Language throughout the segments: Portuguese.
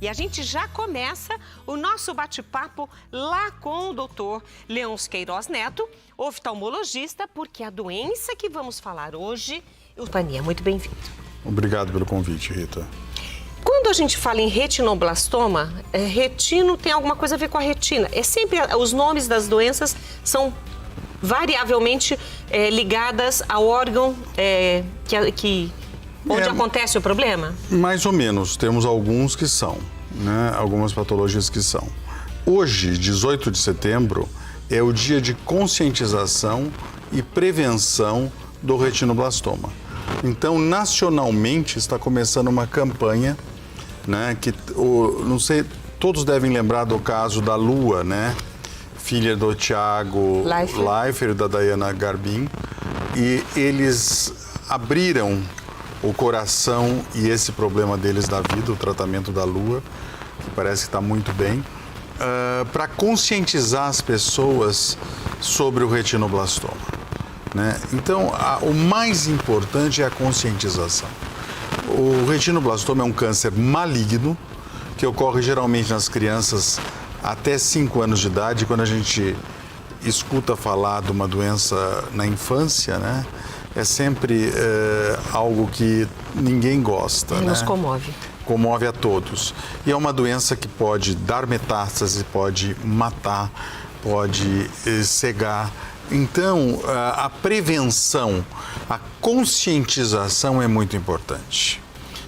E a gente já começa o nosso bate-papo lá com o doutor Leôncio Queiroz Neto, oftalmologista, porque a doença que vamos falar hoje... Pania, muito bem-vindo. Obrigado pelo convite, Rita. Quando a gente fala em retinoblastoma, retino tem alguma coisa a ver com a retina. É sempre, os nomes das doenças são variavelmente ligadas ao órgão onde acontece o problema? Mais ou menos, temos alguns que são, né? Algumas patologias que são. Hoje, 18 de setembro, é o dia de conscientização e prevenção do retinoblastoma. Então, nacionalmente, está começando uma campanha, né? Que, não sei, todos devem lembrar do caso da Lua, né? Filha do Thiago Leifert e da Diana Garbin. E eles abriram o coração e esse problema deles da vida, o tratamento da Lua, que parece que está muito bem, para conscientizar as pessoas sobre o retinoblastoma, né? Então, o mais importante é a conscientização. O retinoblastoma é um câncer maligno que ocorre geralmente nas crianças até 5 anos de idade. Quando a gente escuta falar de uma doença na infância, né? É sempre algo que ninguém gosta, né? Nos comove. Comove a todos. E é uma doença que pode dar metástase, pode matar, pode cegar. Então, a prevenção, a conscientização é muito importante,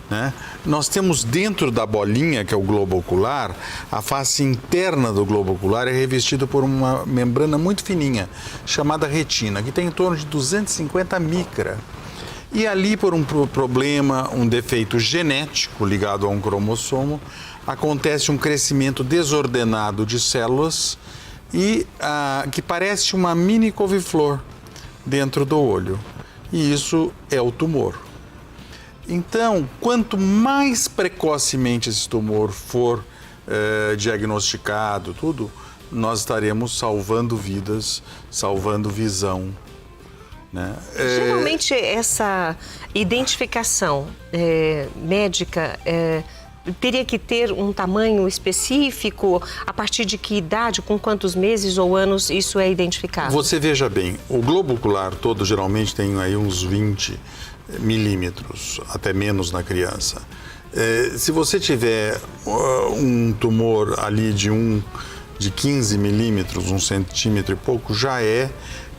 né? Nós temos dentro da bolinha, que é o globo ocular, a face interna do globo ocular é revestida por uma membrana muito fininha, chamada retina, que tem em torno de 250 micra. E ali, por um problema, um defeito genético ligado a um cromossomo, acontece um crescimento desordenado de células e que parece uma mini couve-flor dentro do olho. E isso é o tumor. Então, quanto mais precocemente esse tumor for diagnosticado, nós estaremos salvando vidas, salvando visão, né? Geralmente, essa identificação médica teria que ter um tamanho específico? A partir de que idade, com quantos meses ou anos isso é identificado? Você veja bem, o globo ocular todo geralmente tem aí uns 20 milímetros, até menos na criança. Se você tiver um tumor ali de 15 milímetros, 1 centímetro e pouco, já é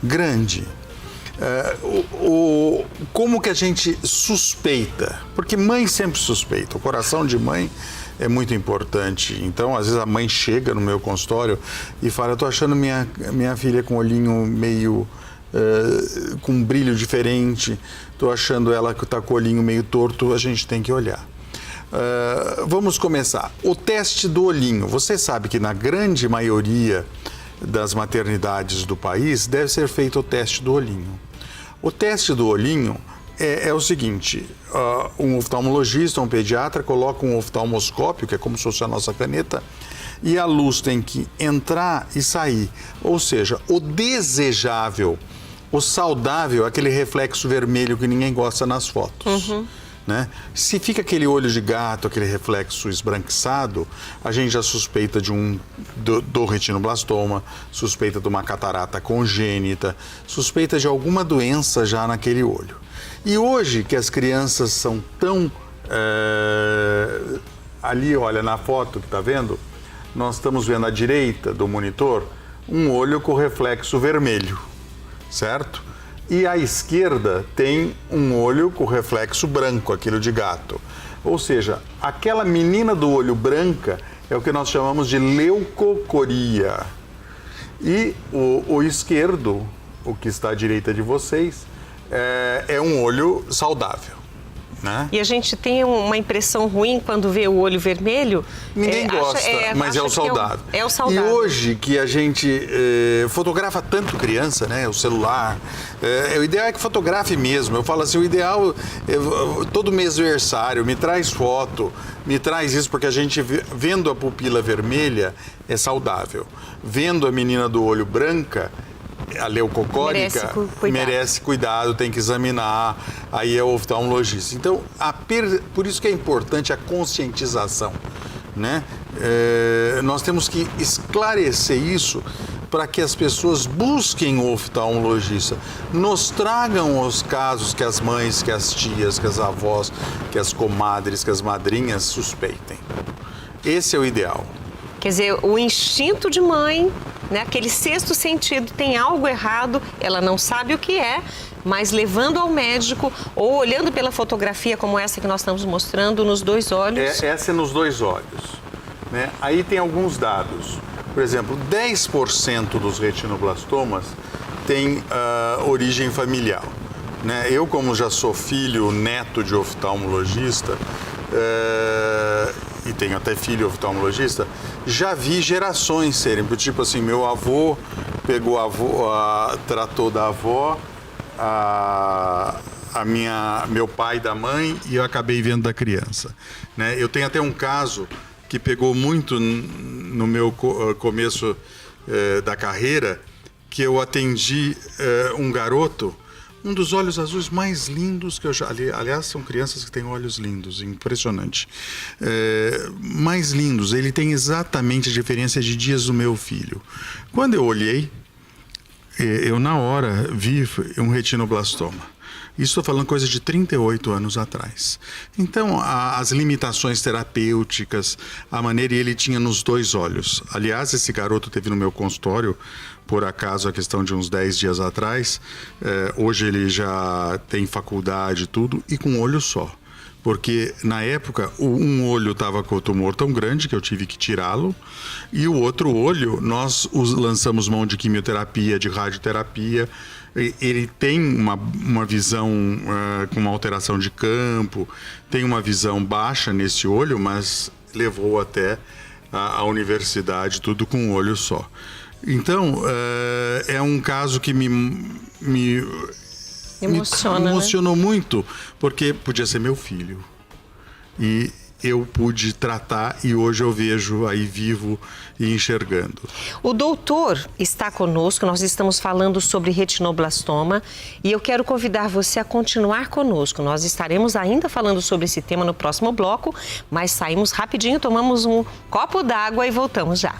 grande. Como que a gente suspeita? Porque mãe sempre suspeita, o coração de mãe é muito importante. Então, às vezes a mãe chega no meu consultório e fala: eu tô achando minha filha com o olhinho meio... com um brilho diferente, estou achando ela que está com o olhinho meio torto, a gente tem que olhar. Vamos começar. O teste do olhinho. Você sabe que na grande maioria das maternidades do país deve ser feito o teste do olhinho. O teste do olhinho é o seguinte: um oftalmologista, um pediatra, coloca um oftalmoscópio, que é como se fosse a nossa caneta, e a luz tem que entrar e sair. Ou seja, o desejável, o saudável, aquele reflexo vermelho que ninguém gosta nas fotos. Né? Se fica aquele olho de gato, aquele reflexo esbranquiçado, a gente já suspeita do retinoblastoma, suspeita de uma catarata congênita, suspeita de alguma doença já naquele olho. E hoje que as crianças são tão... ali, olha, na foto que está vendo, nós estamos vendo à direita do monitor um olho com reflexo vermelho, certo? E à esquerda tem um olho com reflexo branco, aquele de gato. Ou seja, aquela menina do olho branca é o que nós chamamos de leucocoria. E o esquerdo, o que está à direita de vocês, é um olho saudável, né? E a gente tem uma impressão ruim quando vê o olho vermelho. Ninguém gosta, mas é o saudável. É o saudável. E hoje que a gente fotografa tanto criança, né? O celular, o ideal é que fotografe mesmo. Eu falo assim, o ideal todo mês aniversário, me traz foto, me traz isso, porque a gente vendo a pupila vermelha é saudável. Vendo a menina do olho branca, a leucocórica, merece cuidado, tem que examinar, aí é o oftalmologista. Então, por isso que é importante a conscientização. né? Nós temos que esclarecer isso para que as pessoas busquem o oftalmologista, nos tragam os casos que as mães, que as tias, que as avós, que as comadres, que as madrinhas suspeitem. Esse é o ideal. Quer dizer, o instinto de mãe, né, aquele sexto sentido, tem algo errado, ela não sabe o que é, mas levando ao médico ou olhando pela fotografia como essa que nós estamos mostrando, nos 2 olhos. Essa é nos 2 olhos, né? Aí tem alguns dados. Por exemplo, 10% dos retinoblastomas têm origem familiar, né? Eu, como já sou filho, neto de oftalmologista, e tenho até filho oftalmologista, já vi gerações serem, tipo assim, meu avô pegou tratou da avó, meu pai da mãe, e eu acabei vendo da criança, né? Eu tenho até um caso que pegou muito no meu começo da carreira, que eu atendi um garoto, um dos olhos azuis mais lindos que eu já... Aliás, são crianças que têm olhos lindos, impressionante. Mais lindos, ele tem exatamente a diferença de dias do meu filho. Quando eu olhei, eu na hora vi um retinoblastoma. Isso estou falando coisa de 38 anos atrás. Então, as limitações terapêuticas, a maneira ele tinha nos 2 olhos. Aliás, esse garoto teve no meu consultório, por acaso, a questão de uns 10 dias atrás. Hoje ele já tem faculdade e tudo, e com um olho só. Porque, na época, um olho estava com o tumor tão grande que eu tive que tirá-lo, e o outro olho, nós lançamos mão de quimioterapia, de radioterapia. Ele tem uma visão com uma alteração de campo, tem uma visão baixa nesse olho, mas levou até a universidade, tudo com um olho só. Então, é um caso que me emocionou muito, porque podia ser meu filho. E eu pude tratar e hoje eu vejo aí vivo e enxergando. O doutor está conosco, nós estamos falando sobre retinoblastoma e eu quero convidar você a continuar conosco. Nós estaremos ainda falando sobre esse tema no próximo bloco, mas saímos rapidinho, tomamos um copo d'água e voltamos já.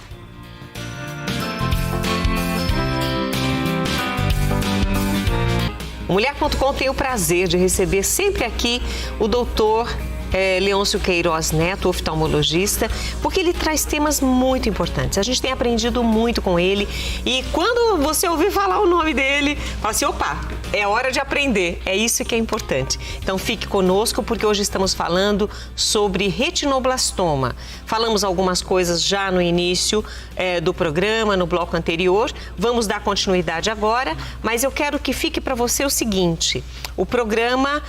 O Mulher.com tem o prazer de receber sempre aqui o doutor Leôncio Queiroz Neto, oftalmologista, porque ele traz temas muito importantes. A gente tem aprendido muito com ele e quando você ouvir falar o nome dele, fala assim, opa, é hora de aprender, é isso que é importante. Então fique conosco porque hoje estamos falando sobre retinoblastoma. Falamos algumas coisas já no início do programa, no bloco anterior, vamos dar continuidade agora, mas eu quero que fique para você o seguinte, o programa,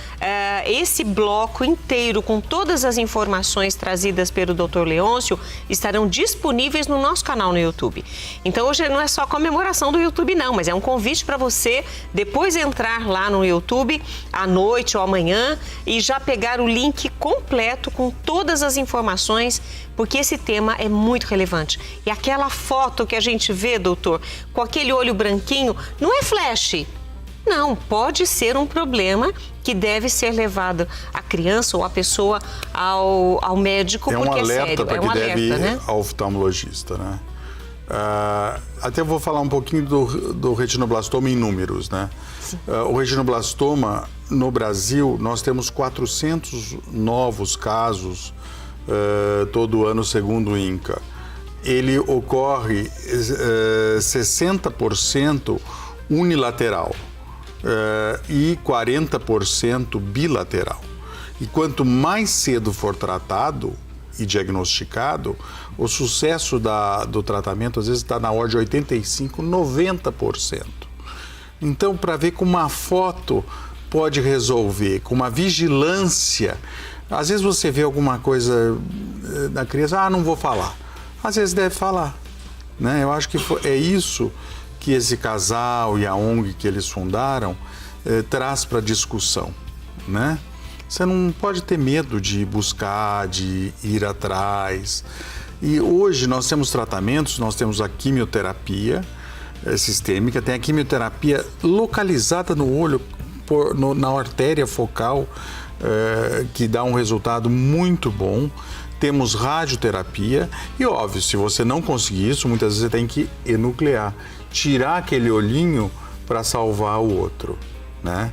esse bloco inteiro com todas as informações trazidas pelo Dr. Leôncio estarão disponíveis no nosso canal no YouTube. Então hoje não é só comemoração do YouTube não, mas é um convite para você depois entrar lá no YouTube à noite ou amanhã e já pegar o link completo com todas as informações, porque esse tema é muito relevante. E aquela foto que a gente vê, doutor, com aquele olho branquinho, não é flash. Não, pode ser um problema que deve ser levado a criança ou a pessoa ao médico, porque é sério. É um alerta para que deve ir ao oftalmologista, né? Até vou falar um pouquinho do retinoblastoma em números, né? O retinoblastoma, no Brasil, nós temos 400 novos casos todo ano, segundo o INCA. Ele ocorre 60% unilateral. E 40% bilateral. E quanto mais cedo for tratado e diagnosticado, o sucesso do tratamento às vezes está na ordem de 85%, 90%. Então, para ver com uma foto pode resolver, com uma vigilância, às vezes você vê alguma coisa da criança, não vou falar. Às vezes deve falar, né? Eu acho que é isso que esse casal e a ONG que eles fundaram traz para discussão, né? Você não pode ter medo de buscar, de ir atrás. E hoje nós temos tratamentos, nós temos a quimioterapia sistêmica, tem a quimioterapia localizada no olho, na artéria focal, que dá um resultado muito bom. temos radioterapia e, óbvio, se você não conseguir isso, muitas vezes você tem que enuclear, tirar aquele olhinho para salvar o outro, né?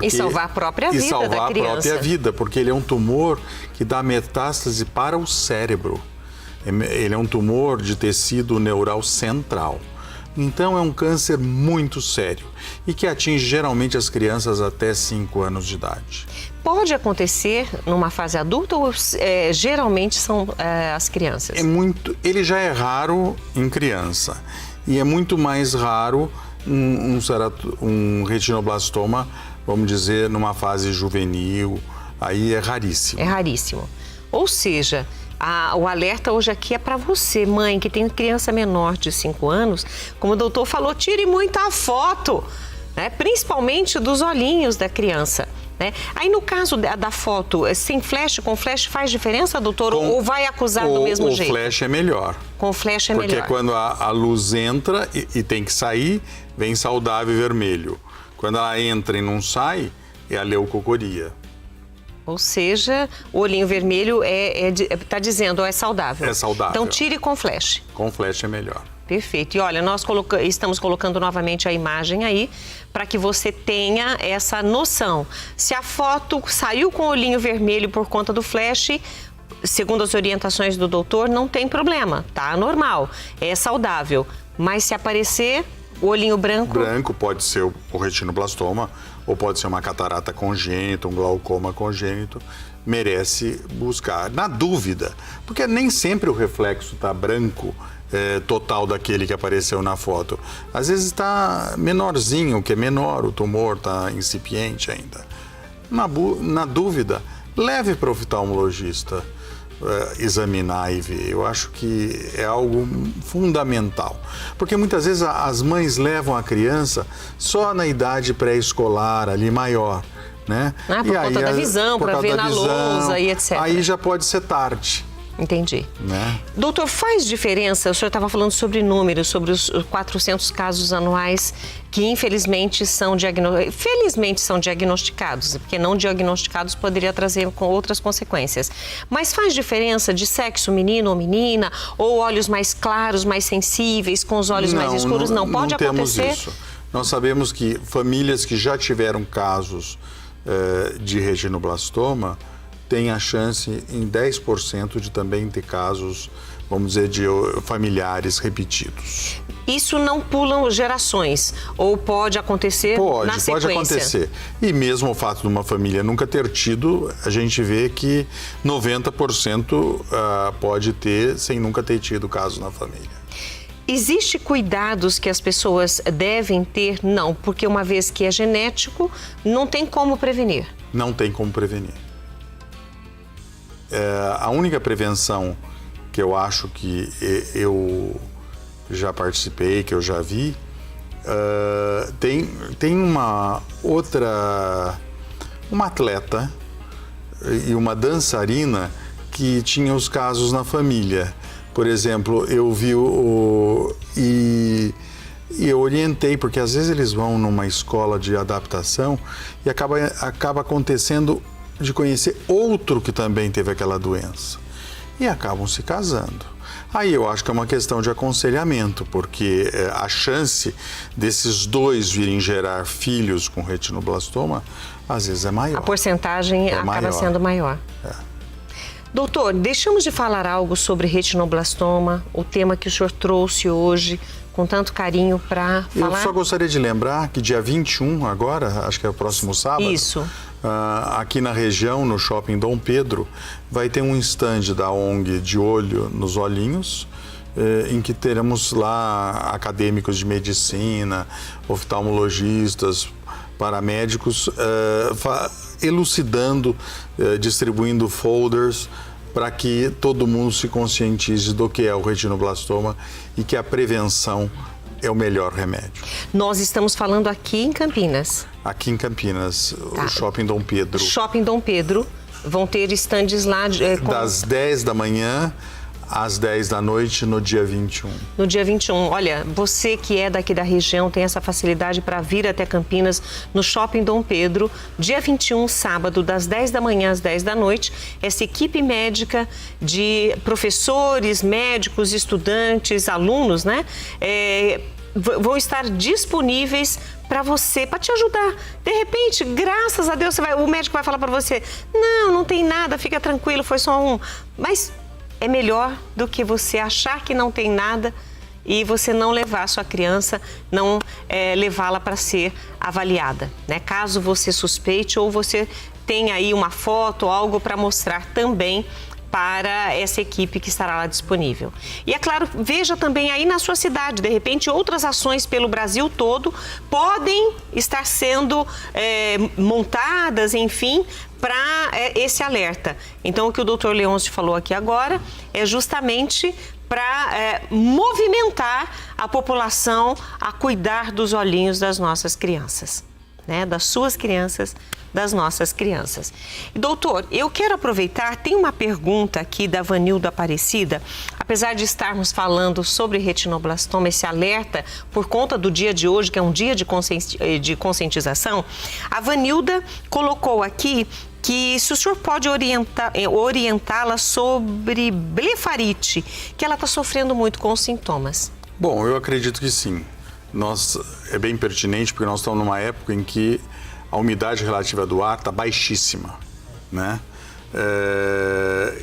E salvar a própria vida da criança. E salvar a própria vida, porque ele é um tumor que dá metástase para o cérebro. Ele é um tumor de tecido neural central. Então é um câncer muito sério e que atinge geralmente as crianças até 5 anos de idade. Pode acontecer numa fase adulta ou geralmente são as crianças? Ele já é raro em criança e é muito mais raro um retinoblastoma, vamos dizer, numa fase juvenil, aí é raríssimo. É raríssimo. Ou seja, o alerta hoje aqui é para você, mãe, que tem criança menor de 5 anos, como o doutor falou, tire muita foto, né? Principalmente dos olhinhos da criança. Né? Aí no caso da foto, sem flash, com flash faz diferença, doutor? Ou vai acusar do mesmo jeito? O flash é melhor. Com flash é melhor. Porque quando a luz entra e tem que sair, vem saudável e vermelho. Quando ela entra e não sai, é a leucocoria. Ou seja, o olhinho vermelho está dizendo, é saudável. É saudável. Então tire com flash. Com flash é melhor. Perfeito. E olha, nós estamos colocando novamente a imagem aí para que você tenha essa noção. Se a foto saiu com o olhinho vermelho por conta do flash, segundo as orientações do doutor, não tem problema, tá normal, é saudável. Mas se aparecer o olhinho branco... Branco pode ser o retinoblastoma ou pode ser uma catarata congênita, um glaucoma congênito, merece buscar. Na dúvida, porque nem sempre o reflexo está branco, total daquele que apareceu na foto. Às vezes está menorzinho, que é menor, o tumor está incipiente ainda. Na dúvida, leve para o oftalmologista examinar e ver. Eu acho que é algo fundamental. Porque muitas vezes as mães levam a criança só na idade pré-escolar, ali maior, né? Por conta da visão, para ver na lousa e etc. Aí já pode ser tarde. Entendi. Né? Doutor, faz diferença, o senhor estava falando sobre números, sobre os 400 casos anuais que infelizmente felizmente são diagnosticados, porque não diagnosticados poderia trazer com outras consequências. Mas faz diferença de sexo menino ou menina, ou olhos mais claros, mais sensíveis, com os olhos mais escuros? Não pode acontecer? Temos isso. Nós sabemos que famílias que já tiveram casos de retinoblastoma tem a chance em 10% de também ter casos, vamos dizer, de familiares repetidos. Isso não pulam gerações? Ou pode acontecer na sequência? Pode acontecer. E mesmo o fato de uma família nunca ter tido, a gente vê que 90% pode ter sem nunca ter tido caso na família. Existem cuidados que as pessoas devem ter? Não, porque uma vez que é genético, não tem como prevenir. Não tem como prevenir. A única prevenção que eu acho que eu já participei, que eu já vi, tem uma atleta e uma dançarina que tinha os casos na família. Por exemplo, eu vi e eu orientei, porque às vezes eles vão numa escola de adaptação e acaba acontecendo de conhecer outro que também teve aquela doença e acabam se casando. Aí eu acho que é uma questão de aconselhamento, porque a chance desses dois virem gerar filhos com retinoblastoma às vezes é maior. A porcentagem acaba sendo maior. Doutor, deixamos de falar algo sobre retinoblastoma, o tema que o senhor trouxe hoje com tanto carinho para falar? Eu só gostaria de lembrar que dia 21 agora, acho que é o próximo sábado. Isso. Aqui na região, no Shopping Dom Pedro, vai ter um stand da ONG De Olho nos Olhinhos, em que teremos lá acadêmicos de medicina, oftalmologistas, paramédicos, elucidando, distribuindo folders para que todo mundo se conscientize do que é o retinoblastoma e que a prevenção é o melhor remédio. Nós estamos falando aqui em Campinas. Aqui em Campinas, o Shopping Dom Pedro. Shopping Dom Pedro. Vão ter estandes lá... Das 10 da manhã às 10 da noite, no dia 21. No dia 21. Olha, você que é daqui da região tem essa facilidade para vir até Campinas, no Shopping Dom Pedro, dia 21, sábado, das 10 da manhã às 10 da noite. Essa equipe médica de professores, médicos, estudantes, alunos, né? Vão estar disponíveis para você, para te ajudar. De repente, graças a Deus, o médico vai falar para você, não tem nada, fica tranquilo, foi só um. Mas é melhor do que você achar que não tem nada e você não levar a sua criança, não levá-la para ser avaliada, né? Caso você suspeite ou você tenha aí uma foto ou algo para mostrar também para essa equipe que estará lá disponível. E é claro, veja também aí na sua cidade, de repente outras ações pelo Brasil todo podem estar sendo montadas, enfim, para esse alerta. Então, o que o Dr. Leôncio falou aqui agora é justamente para movimentar a população a cuidar dos olhinhos das nossas crianças, né? Das suas crianças, das nossas crianças. E, doutor, eu quero aproveitar, tem uma pergunta aqui da Vanilda Aparecida, apesar de estarmos falando sobre retinoblastoma, esse alerta, por conta do dia de hoje, que é um dia de conscientização, a Vanilda colocou aqui que se o senhor pode orientá-la sobre blefarite, que ela está sofrendo muito com os sintomas. Bom, eu acredito que sim. É bem pertinente porque nós estamos numa época em que a umidade relativa do ar está baixíssima, né?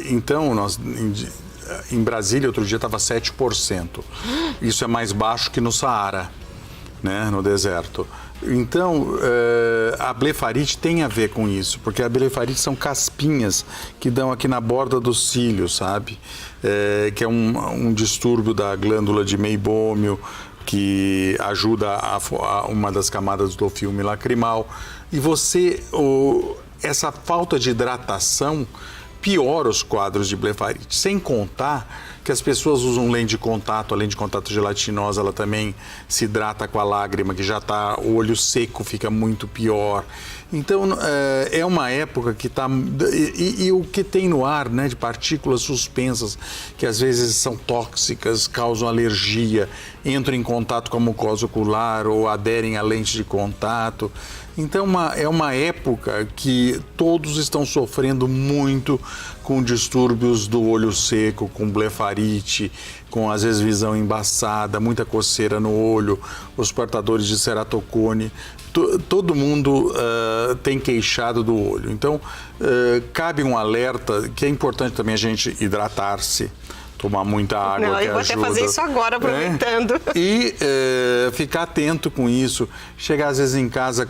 Então, em Brasília, outro dia estava 7%. Isso é mais baixo que no Saara, né? No deserto. Então, a blefarite tem a ver com isso, porque a blefarite são caspinhas que dão aqui na borda dos cílios, sabe? Que é um distúrbio da glândula de meibômio, que ajuda a uma das camadas do filme lacrimal. E essa falta de hidratação piora os quadros de blefarite. Sem contar que as pessoas usam lente de contato, a lente de contato gelatinosa, ela também se hidrata com a lágrima, que já está, o olho seco fica muito pior. Então, é uma época que está... E o que tem no ar, né, de partículas suspensas, que às vezes são tóxicas, causam alergia, entram em contato com a mucosa ocular ou aderem à lente de contato. Então, é uma época que todos estão sofrendo muito com distúrbios do olho seco, com blefarite, com, às vezes, visão embaçada, muita coceira no olho, os portadores de ceratocone. Todo mundo tem queixado do olho. Então, cabe um alerta, que é importante também a gente hidratar-se, tomar muita água, que ajuda. Eu vou até fazer isso agora, aproveitando. E ficar atento com isso. Chegar às vezes em casa,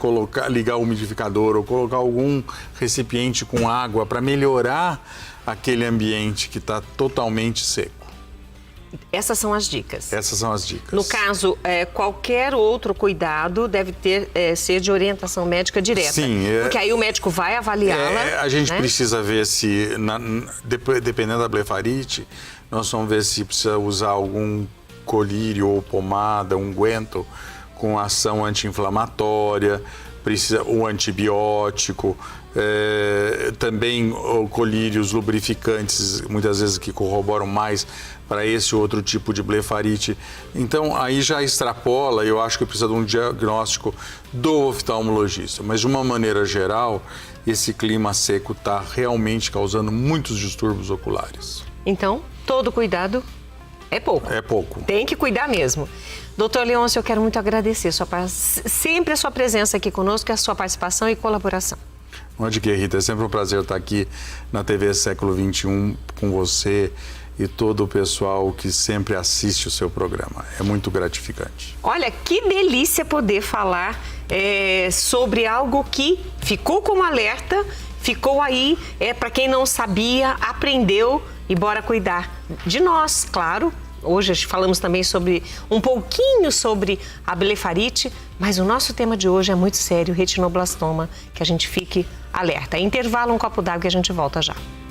ligar o umidificador ou colocar algum recipiente com água para melhorar aquele ambiente que está totalmente seco. Essas são as dicas. Essas são as dicas. No caso, qualquer outro cuidado deve ser de orientação médica direta. Sim. Porque aí o médico vai avaliá-la. A gente precisa ver se, dependendo da blefarite, nós vamos ver se precisa usar algum colírio ou pomada, unguento com ação anti-inflamatória, precisa o antibiótico, também colírios lubrificantes, muitas vezes que corroboram mais para esse outro tipo de blefarite. Então, aí já extrapola, eu acho que precisa de um diagnóstico do oftalmologista. Mas, de uma maneira geral, esse clima seco está realmente causando muitos distúrbios oculares. Então, todo cuidado é pouco. É pouco. Tem que cuidar mesmo. Doutor Leôncio, eu quero muito agradecer sempre a sua presença aqui conosco, a sua participação e colaboração. Não é de que, Rita, é sempre um prazer estar aqui na TV Século XXI com você e todo o pessoal que sempre assiste o seu programa. É muito gratificante. Olha, que delícia poder falar sobre algo que ficou como alerta, ficou aí, para quem não sabia, aprendeu e bora cuidar de nós, claro. Hoje falamos também um pouquinho sobre a blefarite, mas o nosso tema de hoje é muito sério, retinoblastoma, que a gente fique alerta. Intervalo, um copo d'água e a gente volta já.